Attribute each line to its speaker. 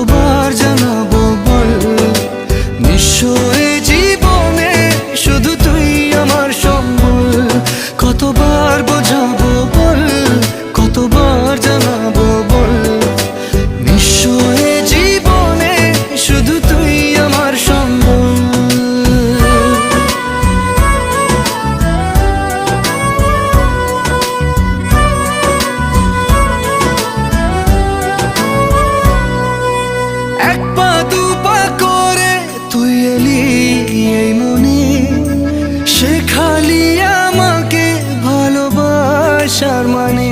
Speaker 1: কতবার জানাবো বল, নিঃস্ব এই জীবনে শুধু তুই আমার সম্বল। কতবার বোঝাবো বল, কতবার জানাবো বল, নিঃস্ব এই জীবনে শুধু তুই আমার সম্বল। এক পা দু পা করে তুই এলি এই মনে, শেখালি আমাকে ভালোবাসার মানে।